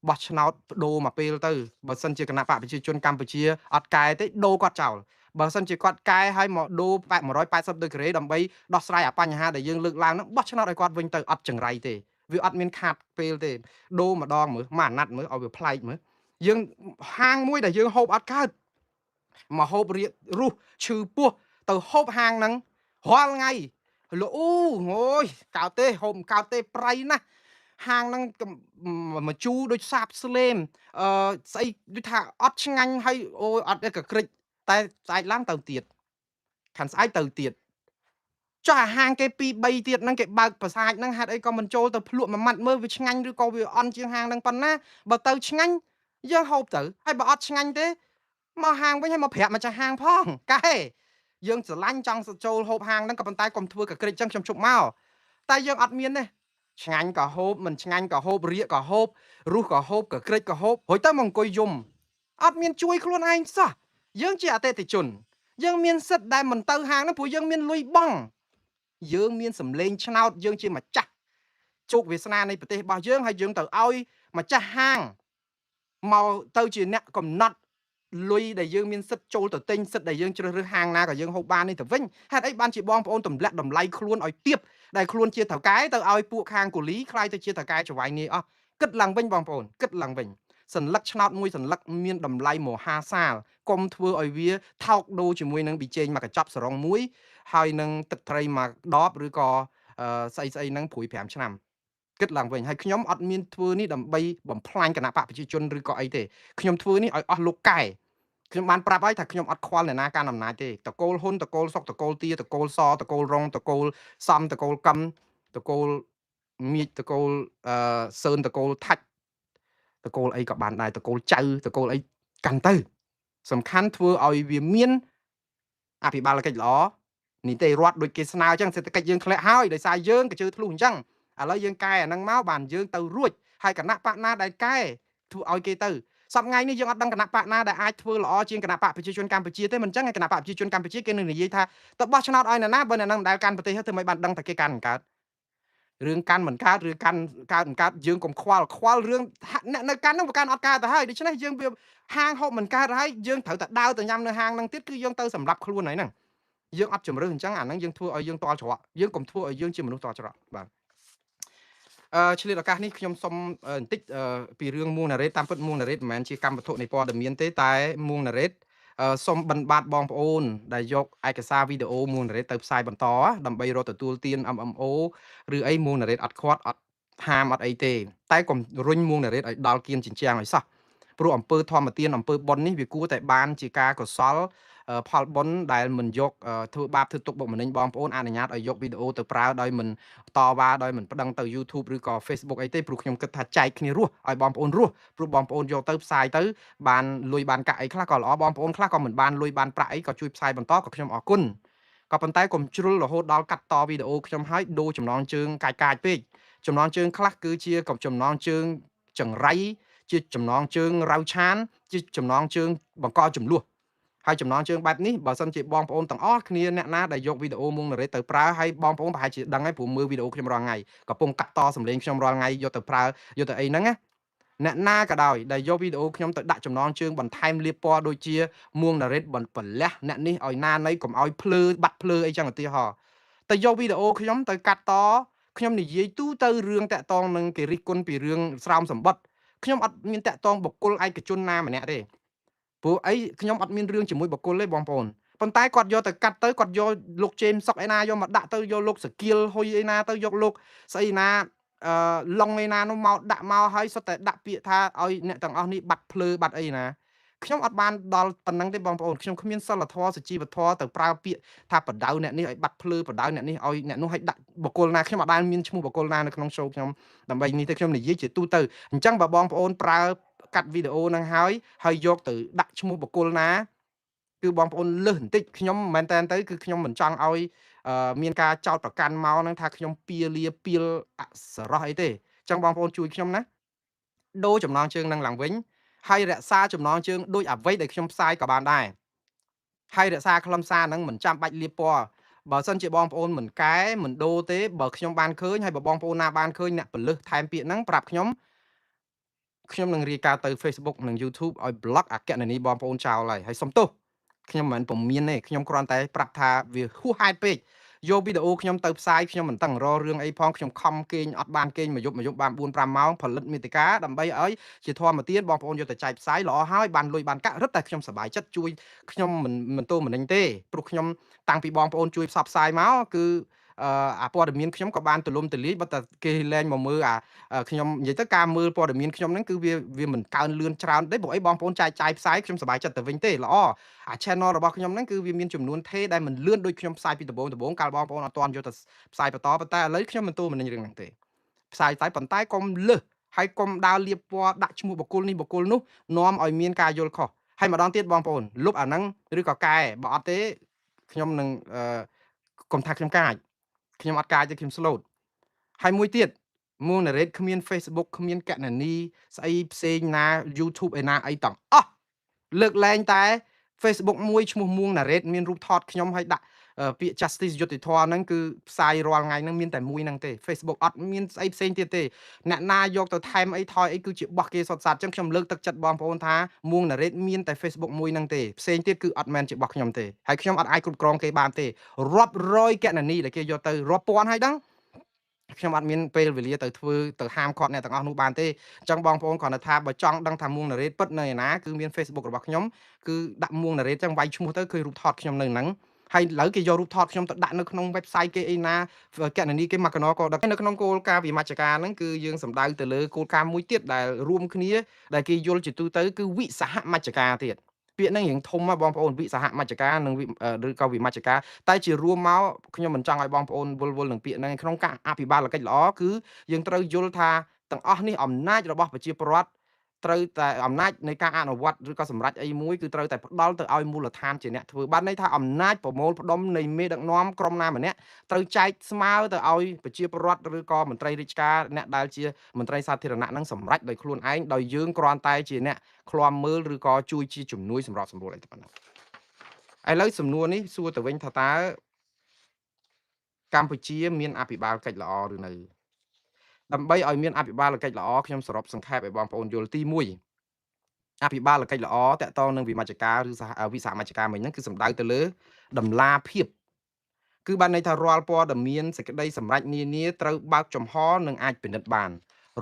Speaker 1: បោះឆ្នោតបដូរមកពេលទៅបើសិនជាគណៈបកប្រជាជនកម្ពុជាអត់កែទេដូរគាត់ចោលបើសិនជាគាត់កែឲ្យមកដូរ180ដឺក្រេដើម្បីដោះស្រាយអាបញ្ហាដែលយើងលើកឡើងហ្នឹងបោះឆ្នោតឲ្យគាត់វិញទៅអត់ចង្រៃទេវាអត់មានខាតពេលទេដូរម្ដងមើលមួយអាណត្តិមើលឲ្យវាប្លែកមើលយើងហាងមួយដែលយើងហូបអត់កើតមកហូបរៀករុះឈឺពោះទៅហូបហាងហ្នឹងរាល់ថ្ងៃលូអូយកោតទេហូបកោតទេប្រៃណាស់ហាងហ្នឹងមកជូរដូចសាបស្លេមស្អីដូចថាអត់ឆ្ងាញ់ហើយអូយអត់កក្រិចតែស្អែកឡើងទៅទៀតខាងស្អែកទៅទៀតចុះអាហាងគេ2 3ទៀតហ្នឹងគេបើកប្រសាចហ្នឹងហេតុអីក៏មិនចូលទៅភ្លក់មួយម៉ាត់មើលវាឆ្ងាញ់ឬក៏វាអន់ជាងហាងហ្នឹងប៉ុណ្ណាបើទៅឆ្ងាញ់យើងហូបទៅហើយបើអត់ឆ្ងាញ់ទេមកហាងវិញហើយមកប្រាប់ម្ចាស់ហាងផងកែយើងស្រឡាញ់ចង់ចូលហូបហាងហ្នឹងក៏ប៉ុន្តែកុំធ្វើកក្រិចចឹងខ្ញុំជប់មកតែយើងអត់មានទេឆ្ងាញ់ក៏ហូបមិនឆ្ងាញ់ក៏ហូបរៀកក៏ហូបរុះក៏ហូបកក្រិចក៏ហូបរួចទៅមកអង្គុយយំអត់មានជួយខ្លួនឯងសោះយើងជាអតិថិជនយើងមានសិទ្ធិដែលមិនទៅហាងហ្នឹងព្រោះយើងមានលុយបង់យើងមានសម្លេងឆ្នោតយើងជាម្ចាស់ជោគវាសនានៃប្រទេសរបស់យើងហើយយើងទៅឲ្យម្ចាស់ហាងមកទៅជាអ្នកកំណត់លុយដែលយើងមានសិទ្ធិចូលទៅទិញសិទ្ធិដែលយើងជ្រើសរើសហាងណាក៏យើងហូបបាននេះទៅវិញហេតុអីបានជាបងប្អូនទម្លាក់តម្លៃខ្លួនឲ្យទាបដែលខ្លួនជាថៅកែទៅឲ្យពួកខាងកូលីខ្លាយទៅជាថៅកែចវាយនាយអស់គិតឡើងវិញបងប្អូនគិតឡើងវិញសន្លឹកឆ្នោតមួយសន្លឹកមានតម្លៃមហាសាលកុំធ្វើឲ្យវាថោកដូរជាមួយនឹងប៊ីចេងមកកញ្ចប់សរងមួយហើយនឹងទឹកត្រីមកដបឬក៏ស្អីហ្នឹងព្រួយ5ឆ្នាំគិតឡើងវិញហើយខ្ញុំអត់មានធ្វើនេះដើម្បីបំផ្លាញគណៈបកប្រជាជនឬក៏អីទេខ្ញុំធ្វើនេះឲ្យអស់លោកកែខ្ញុំបានប្រាប់ហើយថាខ្ញុំអត់ខ្វល់អ្នកណាកាន់អំណាចទេតកូលហ៊ុនតកូលសុកតកូលទាតកូលសតកូលរងតកូលសំតកូលកឹមតកូលមៀកតកូលសឿនតកូលថាច់តកូលអីក៏បានដែរតកូលចៅតកូលអីកាន់ទៅសំខាន់ធ្វើឲ្យវាមានអភិបាលកិច្ចល្អនីតិរដ្ឋដូចគេស្នើអញ្ចឹងសេដ្ឋកិច្ចយើងធ្លាក់ហើយដោយសារយើងក៏ជឿធ្លុះអញ្ចឹងឥឡូវយើងកែអាហ្នឹងមកបានយើងទៅរួចហើយគណៈបកណាដែលកែធ្វើឲ្យគេទៅសប្តាហ៍ថ្ងៃនេះយើងអត់ដឹងគណៈបកណាដែលអាចធ្វើល្អជាងគណៈបកប្រជាជនកម្ពុជាទេមិនអញ្ចឹងឯគណៈបកប្រជាជនកម្ពុជាគេនឹងនិយាយថាទៅបោះឆ្នោតឲ្យអ្នកណាបើអ្នកនឹងមិនដែលកាន់ប្រទេសទៅមិនបានដឹងថាគេកាន់មិនកើតរឿងកាន់មិនកើតឬកាន់កើតមិនកើតយើងកុំខ្វល់រឿងអ្នកនៅកាន់ហ្នឹងវាកាន់អត់កើតទៅហើយដូច្នេះយើងវាហាងហូបមិនកើតហើយយើងត្រូវតែដើរទៅញ៉ាំនៅហាងហ្នឹងទៀតគឺយើងទៅសម្រាប់ខ្លួនហើយហ្នឹងយើងអត់ជំរឿអញ្ចឹងអាហ្នឹងយើងធ្វើឲ្យយើងតល់ច្រកយើងកុំធ្វើឲ្យយើងជាមនុស្សតល់ច្រកបាទឆ្លៀតឱកាសនេះខ្ញុំសូមបន្តិចពីរឿងមួងណារ៉េតតាមពិតមួងណារ៉េតមិនមែនជាកម្មវត្ថុនៃព័ត៌មានទេតែមួងណារ៉េតសូមបិណ្ឌបាតបងប្អូនដែលយកឯកសារវីដេអូមួងណារ៉េតទៅផ្សាយបន្តដើម្បីរកទទួលទាន MMO ឬអីមួងណារ៉េតអត់ខាត់អត់ហាមអត់អីទេតែកុំរុញមួងណារ៉េតឲ្យដល់គៀនចិញ្ចាំងឲ្យសោះព្រោះអំពើធម្មទានអំពើបុណ្យនេះវាគួរតែបានជាការកុសលផលបុណ្យដែលមិនយកធ្វើបាបធ្វើទុកបុកម្នេញបងប្អូនអនុញ្ញាតឲ្យយកវីដេអូទៅប្រើដោយមិនតវ៉ាដោយមិនប្តឹងទៅ YouTube ឬក៏ Facebook អីទេព្រោះខ្ញុំគិតថាចែកគ្នារស់ឲ្យបងប្អូនរស់ព្រោះបងប្អូនយកទៅផ្សាយទៅបានលុយបានកាក់អីខ្លះក៏ល្អបងប្អូនខ្លះក៏មិនបានលុយបានប្រាក់អីក៏ជួយផ្សាយបន្តក៏ខ្ញុំអរគុណក៏ប៉ុន្តែកុំជ្រុលរហូតដល់កាត់តវីដេអូខ្ញុំឲ្យដូរចំណងជើងកាយពេកចំណងជើងខ្លះគឺជាចំណងជើងចង្រៃជាចំណងជើងរៅឆានជាចំណងជើងបង្កចំនួនហើយចំណងជើងបែបនេះបើសិនជាបងប្អូនទាំងអស់គ្នាអ្នកណាដែលយកវីដេអូមួងណារ៉េតទៅប្រើហើយបងប្អូនប្រហែលជាដឹងហើយព្រោះមើលវីដេអូខ្ញុំរាល់ថ្ងៃកំពុងកាត់តសម្លេងខ្ញុំរាល់ថ្ងៃយកទៅប្រើយកទៅអីហ្នឹងណាអ្នកណាក៏ដោយដែលយកវីដេអូខ្ញុំទៅដាក់ចំណងជើងបន្ថែមលាបពណ៌ដូចជាមួងណារ៉េតបន្ទលះអ្នកនេះឲ្យណាណីកុំឲ្យភ្លើបាត់ភ្លើអីចឹងឧទាហរណ៍ទៅយកវីដេអូខ្ញុំទៅកាត់តខ្ញុំនិយាយទូទៅរឿងតាក់តងនឹងគេរិះគន់ពីរឿងស្រោមសម្បត្តិខ្ញុំអត់មានតាក់តងបុគ្គលឯកជនណាម្នាក់ទេព្រោះអីខ្ញុំអត់មានរឿងជាមួយបុគ្គលទេបងប្អូន ប៉ុន្តែគាត់យកទៅកាត់ទៅគាត់យកលោកជេមសុកឯណាយកមកដាក់ទៅយកលោកសគៀលហ៊ុយឯណាទៅយកលោកស្អីណាឡុងឯណានោះមកដាក់មកហើយសុទ្ធតែដាក់ពាក្យថាឲ្យអ្នកទាំងអស់នេះបាត់ភ្លើបាត់អីណាខ្ញុំអត់បានដល់ប៉ុណ្ណឹងទេបងប្អូនខ្ញុំគ្មានសិលធម៌សុជីវធម៌ទៅប្រើពាក្យថាបដៅអ្នកនេះឲ្យបាត់ភ្លើបដៅអ្នកនេះឲ្យអ្នកនោះឲ្យដាក់បកគលណាខ្ញុំអត់បានមានឈ្មោះបកគលណានៅក្នុង show ខ្ញុំដើម្បីនេះទេខ្ញុំនិយាយជាទូទៅអញ្ចឹងបើបងប្អូនប្រើកាត់វីដេអូហ្នឹងហើយយកទៅដាក់ឈ្មោះបកគលណាគឺបងប្អូនលើសបន្តិចខ្ញុំមិនមែនតែនទៅគឺខ្ញុំមិនចង់ឲ្យមានការចោទប្រកាន់មកហ្នឹងថាខ្ញុំពៀលាពៀលអសរោះអីទេអញ្ចឹងបងប្អូនជួយខ្ញុំណាដូរចំណងជើងនឹងឡើងវិញហើយរក្សាចំណងជើងដូចអ្វីដែលខ្ញុំផ្សាយក៏បានដែរហើយរក្សាខ្លឹមសារហ្នឹងមិនចាំបាច់លាបពណ៌បើសិនជាបងប្អូនមិនកែមិនដូរទេបើខ្ញុំបានឃើញហើយបើបងប្អូនណាបានឃើញអ្នកពលឹះថែមពាក្យហ្នឹងប្រាប់ខ្ញុំនឹងរាយការណ៍ទៅ Facebook និង YouTube ឲ្យ block អគ្គនានីបងប្អូនចោលហើយសុំទោសខ្ញុំមិនពមៀនទេខ្ញុំគ្រាន់តែប្រាប់ថាវាហួសហេតុពេកយកវីដេអូខ្ញុំទៅផ្សាយខ្ញុំមិនតឹងរករឿងអីផងខ្ញុំខំគេងអត់បានគេងមួយយប់បាន4 5ម៉ោងផលិតមាតិកាដើម្បីឲ្យជាធម៌ទានបងប្អូនយកទៅចែកផ្សាយល្អហើយបានលុយបានកាក់រឹតតែខ្ញុំសប្បាយចិត្តជួយខ្ញុំមិនទោមិនញទេព្រោះខ្ញុំតាំងពីបងប្អូនជួយផ្សព្វផ្សាយមកគឺអាព័ត៌មានខ្ញុំក៏បានទូលំទូលាយបើតែគេលែងមកមើលខ្ញុំនិយាយទៅការមើលព័ត៌មានខ្ញុំហ្នឹងគឺវាមិនកើនលឿនច្រើនទេព្រោះអីបងប្អូនចែកចាយផ្សាយខ្ញុំសប្បាយចិត្តទៅវិញទេល្អអា channel របស់ខ្ញុំហ្នឹងគឺវាមានចំនួនថេដែលមិនលឿនដូចខ្ញុំផ្សាយពីដំបូងកាលបងប្អូនអត់ទាន់យកទៅផ្សាយបន្តប៉ុន្តែឥឡូវខ្ញុំមិនទូមិនញរឿងហ្នឹងទេផ្សាយតែប៉ុន្តែកុំលើសហើយកុំដើរលៀបពណ៌ដាក់ឈ្មោះបុគ្គលនេះបុគ្គលនោះនាំឲ្យមានការយល់ខុសហើយម្ដងទៀតបងប្អូនលុបអាហ្នឹងឬក៏កែបើអត់ទេខ្ញុំនឹងកុំថាខ្ញុំកាចខ្ញុំអត់កាចទេខ្ញុំ slot ហើយមួយទៀតមួងណារ៉េតគ្មាន Facebook គ្មានកណនីស្អីផ្សេងណា YouTube ឯណាអីទាំងអស់លើកលែងតែ Facebook មួយឈ្មោះមួងណារ៉េតមានរូបថតខ្ញុំឲ្យដាក់ពាក្យ justice យុត្តិធម៌ហ្នឹងគឺផ្សាយរាល់ថ្ងៃហ្នឹងមានតែមួយហ្នឹងទេ Facebook អត់មានស្អីផ្សេងទៀតទេអ្នកណាយកទៅថែមអីថយអីគឺជាបោះគេសុទ្ធសាធអញ្ចឹងខ្ញុំលើកទឹកចិត្តបងប្អូនថាមួងណារ៉េតមានតែ Facebook មួយហ្នឹងទេផ្សេងទៀតគឺអត់មែនជាបោះខ្ញុំទេហើយខ្ញុំអត់អាចគ្រប់គ្រងគេបានទេរាប់រយកណនីដែលគេយកទៅរាប់ពាន់ហើយដឹងខ្ញុំអត់មានពេលវេលាទៅធ្វើទៅហាមឃាត់អ្នកទាំងអស់នោះបានទេអញ្ចឹងបងប្អូនគ្រាន់តែថាបើចង់ដឹងថាមួងណារ៉េតពិតនៅឯណាគឺមាន Facebook របស់ខ្ញុំគឺដាក់មួងណារ៉េតចឹងវាយឈ្មោះទៅឃើញរូបថតខ្ញុំនៅហ្នឹងហើយឥឡូវគេយករូបថតខ្ញុំទៅដាក់នៅក្នុង website គេអីណាកណនីគេមកកណក៏ដឹកនៅក្នុងគោលការណ៍វិមជ្ឈការហ្នឹងគឺយើងសំដៅទៅលើគោលការណ៍មួយទៀតដែលរួមគ្នាដែលគេយល់ជាទូទៅគឺវិសហមជ្ឈការទៀតពាក្យហ្នឹងរៀងធំណាបងប្អូនវិសហមជ្ឈការនិងឬក៏វិមជ្ឈការតែជារួមមកខ្ញុំមិនចង់ឲ្យបងប្អូនវល់នឹងពាក្យហ្នឹងក្នុងការអភិបាលកិច្ចល្អគឺយើងត្រូវយល់ថាទាំងអស់នេះអំណាចរបស់ប្រជាពលរដ្ឋត្រូវតែអំណាចនៃការអនុវត្តឬក៏សម្រេចអីមួយគឺត្រូវតែផ្ដល់ទៅឲ្យមូលដ្ឋានជាអ្នកធ្វើបានន័យថាអំណាចប្រមូលផ្ដុំនៃមេដឹកនាំក្រុមណាម្នាក់ត្រូវចែកស្មើទៅឲ្យប្រជាពលរដ្ឋឬក៏មន្ត្រីរាជការអ្នកដែលជាមន្ត្រីសាធារណៈនឹងសម្រេចដោយខ្លួនឯងដោយយើងគ្រាន់តែជាអ្នកឃ្លាំមើលឬក៏ជួយជាជំនួយសម្រាប់សម្រួលអីទៅប៉ុណ្ណឹងឥឡូវសំណួរនេះសួរទៅវិញថាតើកម្ពុជាមានអភិបាលកិច្ចល្អឬនៅដើម្បីឲ្យមានអភិបាលកិច្ចល្អខ្ញុំសរុបសង្ខេបឲ្យបងប្អូនយល់ទី1អភិបាលកិច្ចល្អតកតងនឹងវិមជ្ឈការឬវិសាមជ្ឈការមិញហ្នឹងគឺសំដៅទៅលើតម្លាភាពគឺបានន័យថារាល់ព័ត៌មានសេចក្តីសម្រេចនានាត្រូវបើកចំហនិងអាចពិនិត្យបាន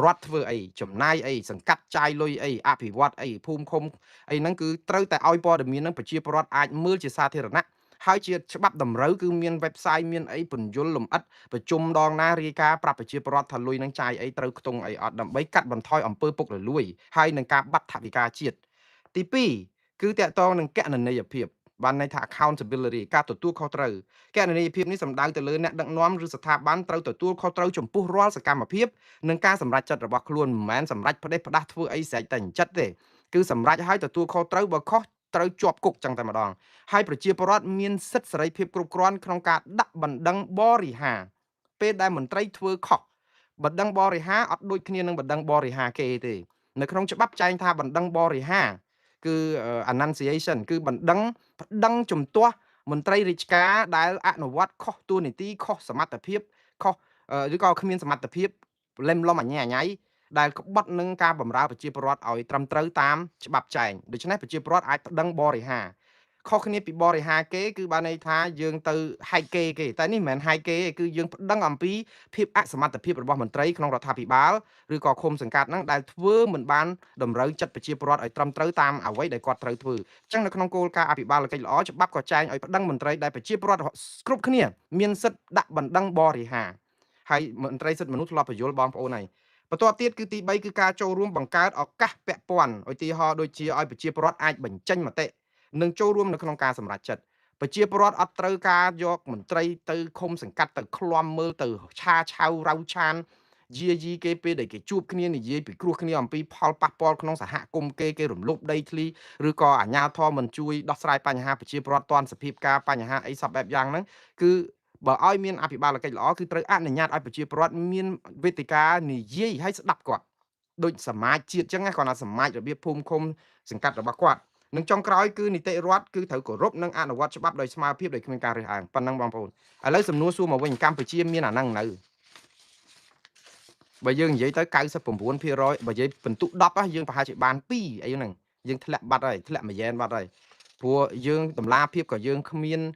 Speaker 1: រដ្ឋធ្វើអីចំណាយអីសង្កាត់ចាយលុយអីអភិវឌ្ឍអីភូមិឃុំអីហ្នឹងគឺត្រូវតែឲ្យព័ត៌មានហ្នឹងប្រជាពលរដ្ឋអាចមើលជាសាធារណៈហើយជាច្បាប់តម្រូវគឺមាន website មានអីពន្យល់លម្អិតប្រជុំដងណារាយការណ៍ប្រាប់ប្រជាពលរដ្ឋថាលុយនឹងចាយអីត្រូវខ្ទង់អីអត់ដើម្បីកាត់បន្ថយអំពើពុករលួយហើយនឹងការបាត់ថវិកាជាតិទី2គឺតកតងនឹងកណន័យភាពបានន័យថា accountability ការទទួលខុសត្រូវកណន័យភាពនេះសំដៅទៅលើអ្នកដឹកនាំឬស្ថាប័នត្រូវទទួលខុសត្រូវចំពោះរាល់សកម្មភាពនិងការសម្រេចចិត្តរបស់ខ្លួនមិនមែនសម្រេចផ្ដេសផ្ដាស់ធ្វើអីស្រេចតែអញ្ចិតទេគឺសម្រេចឲ្យទទួលខុសត្រូវបើខុសត្រូវជាប់គុកចឹងតែម្ដងហើយប្រជាពលរដ្ឋមានសិទ្ធិសេរីភាពគ្រប់គ្រាន់ក្នុងការដាក់បណ្ដឹងបរិហារពេលដែលមន្ត្រីធ្វើខុសបណ្ដឹងបរិហារអត់ដូចគ្នានឹងបណ្ដឹងបរិហារគេទេនៅក្នុងច្បាប់ចែងថាបណ្ដឹងបរិហារគឺ annunciation គឺបណ្ដឹងជំទាស់មន្ត្រីរាជការដែលអនុវត្តខុសតួនាទីខុសសមត្ថភាពខុសឬក៏គ្មានសមត្ថភាពលំអញ្ញៃដែលក្បត់នឹងការបម្រើប្រជាពលរដ្ឋឲ្យត្រឹមត្រូវតាមច្បាប់ចែងដូច្នេះប្រជាពលរដ្ឋអាចប្តឹងបរិហារ ខុសគ្នាពីបរិហាគេគឺបានន័យថាយើងទៅហែកគេតែនេះមិនមែនហែកគេទេគឺយើងប្តឹងអំពីភាពអសមត្ថភាពរបស់មន្ត្រីក្នុងរដ្ឋាភិបាលឬក៏ឃុំសង្កាត់ហ្នឹងដែលធ្វើមិនបានតម្រូវចិត្តប្រជាពលរដ្ឋឲ្យត្រឹមត្រូវតាមអ្វីដែលគាត់ត្រូវធ្វើអញ្ចឹងនៅក្នុងគោលការណ៍អភិបាលកិច្ចល្អច្បាប់ក៏ចែងឲ្យប្តឹងមន្ត្រីដែលប្រជាពលរដ្ឋគ្រប់គ្នាមានសិទ្ធិដាក់បណ្ដឹងបរិហាហើយមន្ត្រីសិទ្ធិមនុស្សធ្លាប់បញ្យល់បងប្អូនហើយបន្ទាប់ទៀតគឺទី3គឺការចូលរួមបង្កើតឱកាសពាក់ព័ន្ធឧទាហរណ៍ដូចជាឲ្យប្រជាពលរដ្ឋអាចបញ្ចេញមតិនិងចូលរួមនៅក្នុងការសម្រេចចិត្តប្រជាពលរដ្ឋអត់ត្រូវការយកមន្ត្រីទៅឃុំសង្កាត់ទៅឃ្លាំមើលទៅឆាឆៅរៅឆានយាយីគេពេលដែលគេជួបគ្នានិយាយពីគ្រោះគ្នាអំពីផលប៉ះពាល់ក្នុងសហគមន៍គេរំលោភដីធ្លីឬក៏អាជ្ញាធរមិនជួយដោះស្រាយបញ្ហាប្រជាពលរដ្ឋទាន់សភាពការបញ្ហាអីសពបែបយ៉ាងហ្នឹងគឺបើឲ្យមានអភិបាលកិច្ចល្អគឺត្រូវអនុញ្ញាតឲ្យប្រជាពលរដ្ឋមានវេទិកានិយាយឲ្យស្ដាប់គាត់ដូចសមាជជាតិអញ្ចឹងណាគាត់ថាសមាជរបៀបភូមិឃុំសង្កាត់របស់គាត់នឹងចុងក្រោយគឺនីតិរដ្ឋគឺត្រូវគោរពនិងអនុវត្តច្បាប់ដោយស្មើភាពដោយគ្មានការរើសអើងប៉ុណ្ណឹងបងប្អូនឥឡូវសំណួរសួរមកវិញកម្ពុជាមានអាហ្នឹងនៅបើយើងនិយាយទៅ99%បើនិយាយពិន្ទុ10យើងប្រហែលជាបាន2អីហ្នឹងយើងធ្លាក់បាត់ហើយធ្លាក់មួយយ៉ែនបាត់ហើយព្រោះយើងតម្លាភាពក៏យើងគ្មា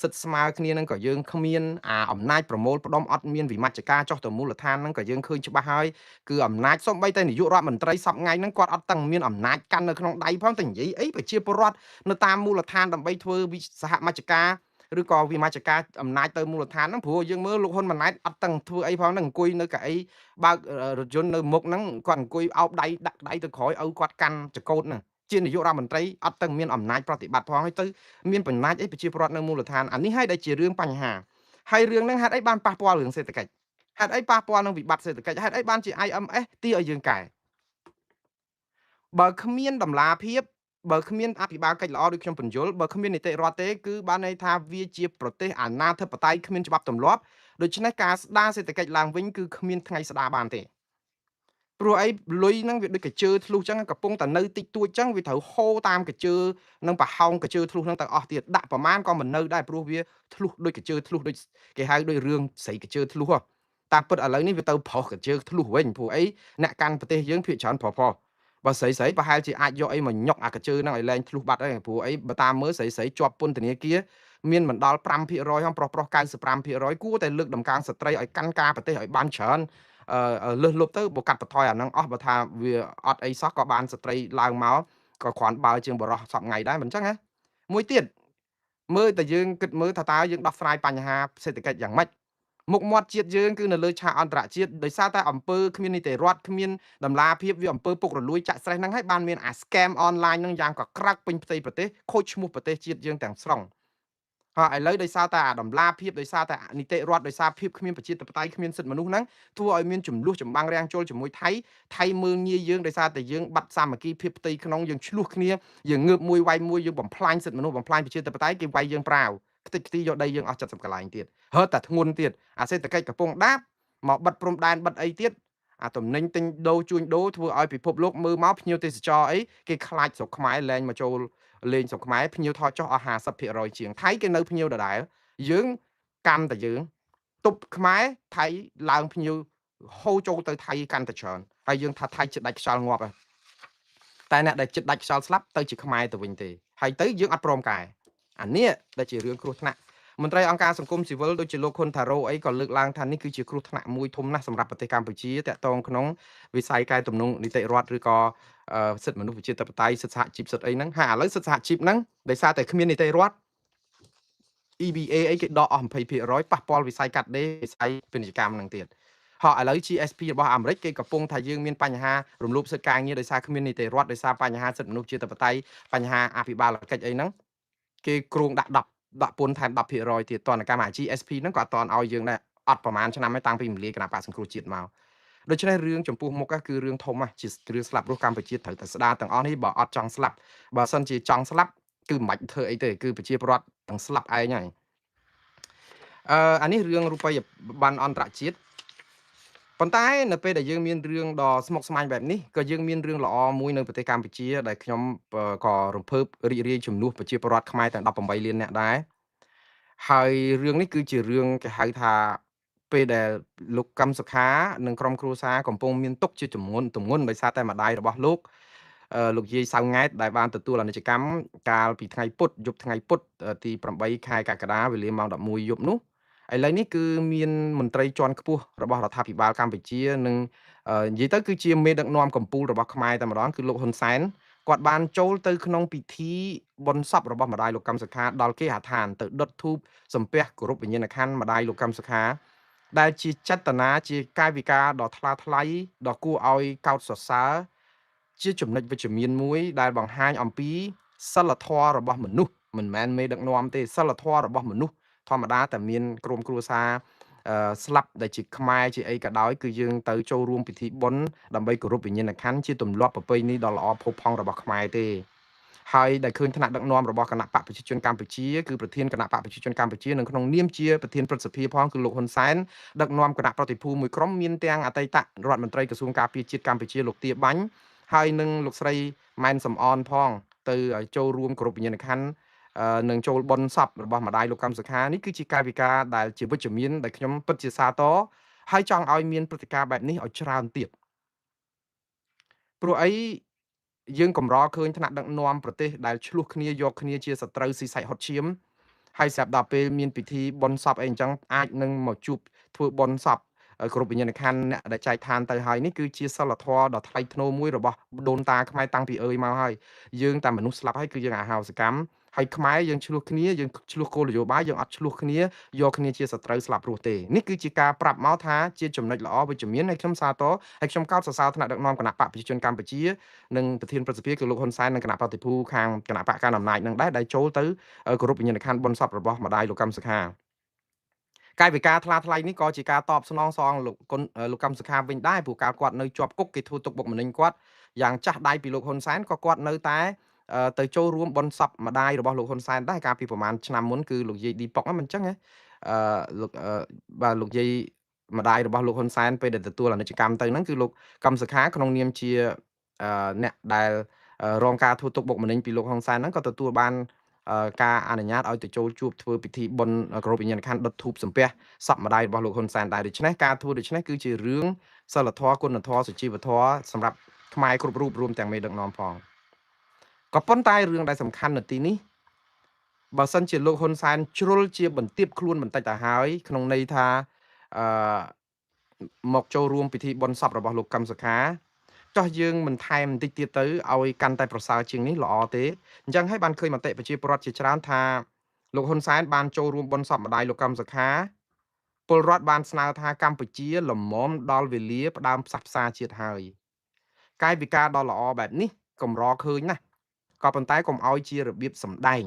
Speaker 1: នសិទ្ធស្មើគ្នានឹងក៏យើងគ្មានអំណាចប្រមូលផ្ដុំអត់មានវិមជ្ឈការចុះទៅមូលដ្ឋានហ្នឹងក៏យើងឃើញច្បាស់ហើយគឺអំណាចសូម្បីតែនាយករដ្ឋមន្ត្រីសពថ្ងៃហ្នឹងគាត់អត់តឹងមានអំណាចកាន់នៅក្នុងដៃផងតែនិយាយអីប្រជាពលរដ្ឋនៅតាមមូលដ្ឋានដើម្បីធ្វើសហមជ្ឈការឬក៏វិមជ្ឈការអំណាចទៅមូលដ្ឋានហ្នឹងព្រោះយើងមើលលោកហ៊ុនម៉ាណែតអត់តឹងធ្វើអីផងហ្នឹងអង្គុយនៅកៅអីបើករថយន្តនៅមុខហ្នឹងគាត់អង្គុយអោបដៃដាក់ដៃទៅក្រោយឲ្យគាត់កាន់ចកោតហ្នឹងជានាយករដ្ឋមន្ត្រីអត់តឹងមានអំណាចប្រតិបត្តិផងហើយទៅមានបំណាចអីប្រជាពលរដ្ឋនៅមូលដ្ឋានអានេះហើយដែលជារឿងបញ្ហាហើយរឿងហ្នឹងហេតុអីបានប៉ះពាល់រឿងសេដ្ឋកិច្ចហេតុអីប៉ះពាល់នឹងវិបត្តិសេដ្ឋកិច្ចហេតុអីបានជា IMF ទីឲ្យយើងកែបើគ្មានតម្លាភាពបើគ្មានអភិបាលកិច្ចល្អដូចខ្ញុំបញ្យល់បើគ្មាននីតិរដ្ឋទេគឺបានន័យថាវាជាប្រទេសអាណាធិបតេយ្យគ្មានច្បាប់ទម្លាប់ដូច្នេះការស្ដារសេដ្ឋកិច្ចឡើងវិញគឺគ្មានថ្ងៃស្ដារបានទេព្រោះអីលុយហ្នឹងវាដូចកញ្ជើធ្លុះចឹងកំពុងតែនៅតិចតួចចឹងវាត្រូវហូរតាមកញ្ជើនិងប្រហោងកញ្ជើធ្លុះហ្នឹងទៅអស់ទៀតដាក់ប្រមាណក៏មិននៅដែរព្រោះវាធ្លុះដូចកញ្ជើធ្លុះដូចគេហៅដូចរឿងស្រីកញ្ជើធ្លុះតាមពិតឥឡូវនេះវាទៅប្រុសកញ្ជើធ្លុះវិញព្រោះអីអ្នកកាន់ប្រទេសយើងភាគច្រើនប្រុសបើស្រីប្រហែលជាអាចយកអីមកញុកអាកញ្ជើហ្នឹងឲ្យលែងធ្លុះបាត់ហើយព្រោះអីបើតាមមើលស្រីជាប់ពន្ធនាគារមានមិនដល់5%ហ្នឹងប្រុស95%គួរតែលើកដំកើងស្ត្រីឲ្យកាន់ការប្រទេសឲ្យបានច្រើនលើសលប់ទៅបើកាត់បន្ថយអាហ្នឹងអស់បើថាវាអត់អីសោះក៏បានស្ត្រីឡើងមកក៏គ្រាន់បើជាងបរោះសពថ្ងៃដែរមិនអញ្ចឹងណាមួយទៀតមើលតែយើងគិតមើលថាតើយើងដោះស្រាយបញ្ហាសេដ្ឋកិច្ចយ៉ាងម៉េចមុខមាត់ជាតិយើងគឺនៅលើឆាកអន្តរជាតិដោយសារតែអង្គើគ្មាននីតិរដ្ឋគ្មានតម្លាភាពវាអង្គើពុករលួយចាក់ស្រេះហ្នឹងហើយបានមានអា scam online ហ្នឹងយ៉ាងក៏ក្រាក់ពេញផ្ទៃប្រទេសខូចឈ្មោះប្រទេសជាតិយើងទាំងស្រុងហើយឥឡូវដោយសារតែអាតម្លាភាពដោយសារតែនីតិរដ្ឋដោយសារភាពគ្មានប្រជាធិបតេយ្យគ្មានសិទ្ធិមនុស្សហ្នឹងធ្វើឲ្យមានចំនួនចម្បាំងរាំងចូលជាមួយថៃមើលងាយយើងដោយសារតែយើងបាត់សាមគ្គីភាពផ្ទៃក្នុងយើងឆ្លោះគ្នាយើងងើបមួយវាយមួយយើងបំផ្លាញសិទ្ធិមនុស្សបំផ្លាញប្រជាធិបតេយ្យគេវាយយើងប្រាវខ្ទេចខ្ទីយកដីយើងអស់70កន្លែងទៀតហើយតែធ្ងន់ទៀតអាសេដ្ឋកិច្ចកំពុងដាបមកបិទព្រំដែនបិទអីទៀតអាតំណែងទិញដូរជួញដូរធ្វើឲ្យពិភពលោកមើលមកភ្ញៀវទេសចរអីគេខ្លាចស្រុកខ្មែរលែងមកចូលលេងស្រុកខ្មែរភ្ញៀវថយចុះអស់50%ជាងថៃគេនៅភ្ញៀវដដែលយើងកាន់តែយើងទប់ខ្មែរថៃឡើងភ្ញៀវហូរចូលទៅថៃកាន់តែច្រើនហើយយើងថាថៃចិត្តដាច់ខ្យល់ងាប់ហើយតែអ្នកដែលចិត្តដាច់ខ្យល់ស្លាប់ទៅជាខ្មែរទៅវិញទេហើយទៅយើងអត់ព្រមកែអានេះដែលជារឿងគ្រោះថ្នាក់មន្ត្រីអង្គការសង្គមស៊ីវិលដូចជាលោកខុនថារ៉ូអីក៏លើកឡើងថានេះគឺជាគ្រោះថ្នាក់មួយធំណាស់សម្រាប់ប្រទេសកម្ពុជាតាក់ទងក្នុងវិស័យកែទំនងនីតិរដ្ឋឬក៏សិទ្ធិមនុស្សប្រជាធិបតេយ្យសិទ្ធិសហជីពសិទ្ធិអីហ្នឹងហើយឥឡូវសិទ្ធិសហជីពហ្នឹងដោយសារតែគ្មាននីតិរដ្ឋ EBA អីគេដកអស់20%ប៉ះពាល់វិស័យកាត់ដេរវិស័យពាណិជ្ជកម្មហ្នឹងទៀតហើយឥឡូវ GSP របស់អាមេរិកគេកំពុងថាយើងមានបញ្ហារំលោភសិទ្ធិការងារដោយសារគ្មាននីតិរដ្ឋដោយសារបញ្ហាសិទ្ធិមនុស្សជាធិបតេយ្យបញ្ហាអភិបាលកិច្ចអីហ្នឹងគេគ្រោងដាក់ពន្ធថែម10%ទៀតតនកម្ម GSP ហ្នឹងក៏អត់តន់ឲ្យយើងដែរអត់ប្រហែលឆ្នាំហើយតាំងពីមលាគណៈបកសង្គ្រោះជាតិមកដូច្នេះរឿងចំពោះមុខគឺរឿងធំជារឿងស្លាប់រស់កម្ពុជាត្រូវតែស្ដារទាំងអស់នេះបើអត់ចង់ស្លាប់បើសិនជាចង់ស្លាប់គឺមិនបាច់ធ្វើអីទេគឺប្រជាពលរដ្ឋទាំងស្លាប់ឯងហើយអានេះរឿងរូបិយប័ណ្ណអន្តរជាតិប៉ុន្តែនៅពេលដែលយើងមានរឿងដ៏ស្មុគស្មាញបែបនេះក៏យើងមានរឿងល្អមួយនៅប្រទេសកម្ពុជាដែលខ្ញុំក៏រំភើបរីករាយជំនួសប្រជាពលរដ្ឋខ្មែរទាំង18លាននាក់ដែរហើយរឿងនេះគឺជារឿងគេហៅថាពេលដែលលោកកឹមសុខានិងក្រុមគ្រួសារកំពុងមានទុកជាទម្ងន់ដោយសារតែម្ដាយរបស់លោក លោកយាយសៅង៉ែតដែលបានទទួលអាណិច្ចកម្មកាលពីថ្ងៃពុធយប់ថ្ងៃពុធទី8ខែកក្កដាវេលាម៉ោង11យប់នោះឥឡូវនេះគឺមានមន្ត្រីជាន់ខ្ពស់របស់រដ្ឋាភិបាលកម្ពុជានិងនិយាយទៅគឺជាមេដឹកនាំកម្ពុជារបស់ខ្មែរតែម្ដងគឺលោកហ៊ុនសែនគាត់បានចូលទៅក្នុងពិធីបុណ្យសពរបស់ម្ដាយលោកកឹមសុខាដល់គេហដ្ឋានទៅដុតធូបសំពះគោរពវិញ្ញាណក្ខន្ធម្ដាយលោកកឹមសុខាដែលជាចេតនាជាកាយវិការដ៏ថ្លាថ្លៃដ៏គួរឲ្យកោតសរសើរជាចំណុចវិជ្ជមានមួយដែលបង្ហាញអំពីសិលធម៌របស់មនុស្សមិនមែនមេដឹកនាំទេសិលធម៌របស់មនុស្សធម្មតាតែមានក្រុមគ្រួសារស្លាប់ដែលជាខ្មែរជាអីក៏ដោយគឺយើងទៅចូលរួមពិធីបុណ្យដើម្បីគោរពវិញ្ញាណក្ខន្ធជាទម្លាប់ប្រពៃណីដ៏ល្អផូរផង់របស់ខ្មែរទេហើយដែលឃើញថ្នាក់ដឹកនាំរបស់គណៈបកប្រជាជនកម្ពុជាគឺប្រធានគណៈបកប្រជាជនកម្ពុជានៅក្នុងនាមជាប្រធានព្រឹទ្ធសភាផងគឺលោកហ៊ុនសែនដឹកនាំគណៈប្រតិភូមួយក្រុមមានទាំងអតីតរដ្ឋមន្ត្រីក្រសួងការពារជាតិកម្ពុជាលោកទាបាញ់ហើយនឹងលោកស្រីម៉ែនសំអនផងទៅចូលរួមគោរពវិញ្ញាណក្ខន្ធនឹងចូលបុណ្យសពរបស់ម្ដាយលោកកឹមសុខានេះគឺជាកាយវិការដែលជាវិជ្ជមានដែលខ្ញុំពិតជាសាទរហើយចង់ឲ្យមានព្រឹត្តិការណ៍បែបនេះឲ្យច្រើនទៀតព្រោះអីយើងកម្រឃើញថ្នាក់ដឹកនាំប្រទេសដែលឆ្លោះគ្នាយកគ្នាជាសត្រូវស៊ីសាច់ហុតឈាមហើយស្រាប់ដល់ពេលមានពិធីបុណ្យសពអីអញ្ចឹងអាចនឹងមកជួបធ្វើបុណ្យសពគ្រប់វិញ្ញាណក្ខន្ធអ្នកដែលចែកឋានទៅហើយនេះគឺជាសិលធម៌ដ៏ថ្លៃថ្នូរមួយរបស់ដូនតាខ្មែរតាំងពីអើយមកហើយយើងតែមនុស្សស្លាប់ហើយគឺយើងអហោសកម្មហើយខ្មែរយើងឆ្លោះគ្នាយើងឆ្លោះគោលនយោបាយយើងអត់ឆ្លោះគ្នាយកគ្នាជាសត្រូវស្លាប់រស់ទេនេះគឺជាការប្រាប់មកថាជាចំណុចល្អវិជ្ជមានហើយខ្ញុំសាទរហើយខ្ញុំកោតសរសើរថ្នាក់ដឹកនាំគណៈបកប្រជាជនកម្ពុជានិងប្រធានប្រសិទ្ធភាពគឺលោកហ៊ុនសែននិងគណៈបព្វភូខាងគណៈបកកណ្ដាលអំណាចនឹងដែរដែលចូលទៅគោរពវិញ្ញាណក្ខន្ធបុណ្យសពរបស់ម្ដាយលោកកឹមសុខាកាយវិការថ្លាថ្លៃនេះក៏ជាការតបស្នងសងលោកកឹមសុខាវិញដែរព្រោះកាលគាត់នៅជាប់គុកគេធ្វើទុកបុកម្នេញគាត់យ៉ាងចាស់ដៃពីលោកហ៊ុនសែនក៏គាត់នៅតែទៅចូលរួមបុណ្យសពម្ដាយរបស់លោកហ៊ុនសែនដែរកាលពីប្រហែលឆ្នាំមុនគឺលោកយាយឌីប៉ុកហ្នឹងមិនអញ្ចឹងណាលោកបាទលោកយាយម្ដាយរបស់លោកហ៊ុនសែនពេលដែលទទួលអាណិច្ចកម្មទៅហ្នឹងគឺលោកកឹមសុខាក្នុងនាមជាអ្នកដែលរងការធ្វើទុកបុកម្នេញពីលោកហ៊ុនសែនហ្នឹងក៏ទទួលបានការអនុញ្ញាតឲ្យទៅចូលជួបធ្វើពិធីបុណ្យគោរពវិញ្ញាណក្ខន្ធដុតធូបសំពះសពម្ដាយរបស់លោកហ៊ុនសែនដែរដូច្នេះការធ្វើដូច្នេះគឺជារឿងសិលធម៌គុណធម៌សុជីវធម៌សម្រាប់ខ្មែរគ្រប់រូបរួមទាំងមេដឹកនាំផងក៏ប៉ុន្តែរឿងដែលសំខាន់នៅទីនេះបើសិនជាលោកហ៊ុនសែនជ្រុលជាបន្ទាបខ្លួនបន្តិចទៅហើយក្នុងន័យថាអឺមកចូលរួមពិធីបុណ្យសពរបស់លោកកឹមសុខាចោះយើងមិនថែមបន្តិចទៀតទៅឲ្យកាន់តែប្រសើរជាងនេះល្អទេអញ្ចឹងហើយបានឃើញមតិប្រជាពលរដ្ឋជាច្រើនថាលោកហ៊ុនសែនបានចូលរួមបុណ្យសពម្ដាយលោកកឹមសុខាពលរដ្ឋបានស្នើថាកម្ពុជាលំមដល់វេលាផ្ដើមផ្សះផ្សាជាតិហើយកាយវិការដ៏ល្អបែបនេះកម្រឃើញណាស់ក៏ប៉ុន្តែកុំឲ្យជារបៀបសម្ដែង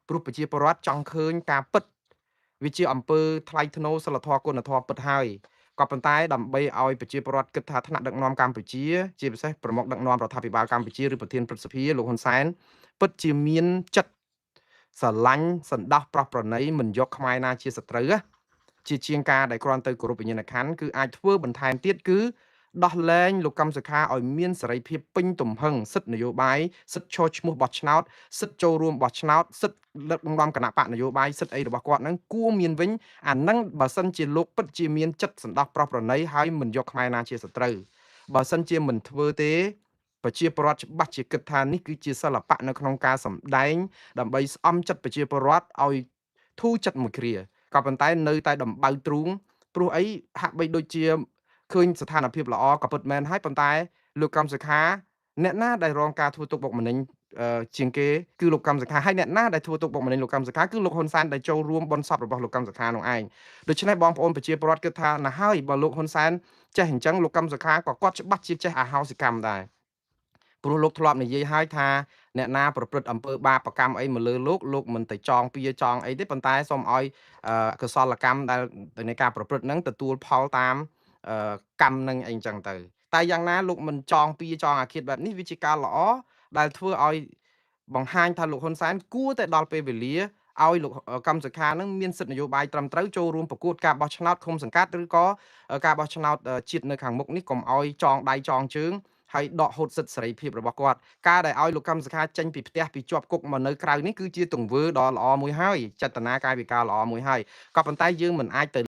Speaker 1: ព្រោះប្រជាពលរដ្ឋចង់ឃើញការពិតវាជាអំពើថ្លៃថ្នូរសិលធម៌គុណធម៌ពិតហើយក៏ប៉ុន្តែដើម្បីឲ្យប្រជាពលរដ្ឋគិតថាថ្នាក់ដឹកនាំកម្ពុជាជាពិសេសប្រមុខដឹកនាំរដ្ឋាភិបាលកម្ពុជាឬប្រធានព្រឹទ្ធសភាលោកហ៊ុនសែនពិតជាមានចិត្តស្រឡាញ់សន្តោសប្រោះប្រណីមិនយកខ្មែរណាជាសត្រូវជាជាងការដែលគ្រាន់ទៅគោរពវិញ្ញាណក្ខន្ធគឺអាចធ្វើបន្ថែមទៀតគឺដោះលែងលោកកឹមសុខាឲ្យមានសេរីភាពពេញទំហឹងសិទ្ធិនយោបាយសិទ្ធិឈរឈ្មោះបោះឆ្នោតសិទ្ធិចូលរួមបោះឆ្នោតសិទ្ធិដឹកនាំគណៈបកនយោបាយសិទ្ធិអីរបស់គាត់ហ្នឹងគួរមានវិញអាហ្នឹងបើសិនជាលោកពិតជាមានចិត្តសន្តោសប្រោះប្រណីហើយមិនយកខ្មែរណាជាសត្រូវបើសិនជាមិនធ្វើទេប្រជាពលរដ្ឋច្បាស់ជាគិតថានេះគឺជាសិល្បៈនៅក្នុងការសម្ដែងដើម្បីស្អំចិត្តប្រជាពលរដ្ឋឲ្យធូរចិត្តមួយគ្រាក៏ប៉ុន្តែនៅតែដំបៅទ្រូងព្រោះអីហាក់បីដូចជាឃើញស្ថានភាពល្អក៏ពិតមែនហើយប៉ុន្តែលោកកឹមសុខាអ្នកណាដែលរងការធ្វើទុកបុកម្នេញជាងគេគឺលោកកឹមសុខាហើយអ្នកណាដែលធ្វើទុកបុកម្នេញលោកកឹមសុខាគឺលោកហ៊ុនសែនដែលចូលរួមបុណ្យសពរបស់លោកកឹមសុខានោះឯងដូច្នេះបងប្អូនប្រជាពលរដ្ឋគិតថាណាហើយបើលោកហ៊ុនសែនចេះអញ្ចឹងលោកកឹមសុខាក៏គាត់ច្បាស់ជាចេះអហោសិកម្មដែរព្រោះលោកធ្លាប់និយាយហើយថាអ្នកណាប្រព្រឹត្តអំពើបាបកម្មអីមកលើលោកមិនទៅចងពៀចងអីទេប៉ុន្តែសូមឲ្យកុសលកម្មដែលនៃការប្រព្រឹត្តហ្នឹងទទួលផលតាមកម្មនឹងអីចឹងទៅតែយ៉ាងណាលោកមិនចងពៀចងអាឃាតបែបនេះវាជាការល្អដែលធ្វើឲ្យបង្ហាញថាលោកហ៊ុនសែនគួរតែដល់ពេលវេលាឲ្យលោកកឹមសុខានឹងមានសិទ្ធិនយោបាយត្រឹមត្រូវចូលរួមប្រកួតការបោះឆ្នោតឃុំសង្កាត់ឬក៏ការបោះឆ្នោតជាតិនៅខាងមុខនេះកុំឲ្យចងដៃចងជើងហើយដកហូតសិទ្ធិសេរីភាពរបស់គាត់ការដែលឲ្យលោកកឹមសុខាចេញពីផ្ទះពីជាប់គុកមកនៅក្រៅនេះគឺជាទង្វើដ៏ល្អមួយហើយចេតនាកាយវិការល្អមួយហើយក៏ប៉ុន្តែយើងមិនអាចទៅ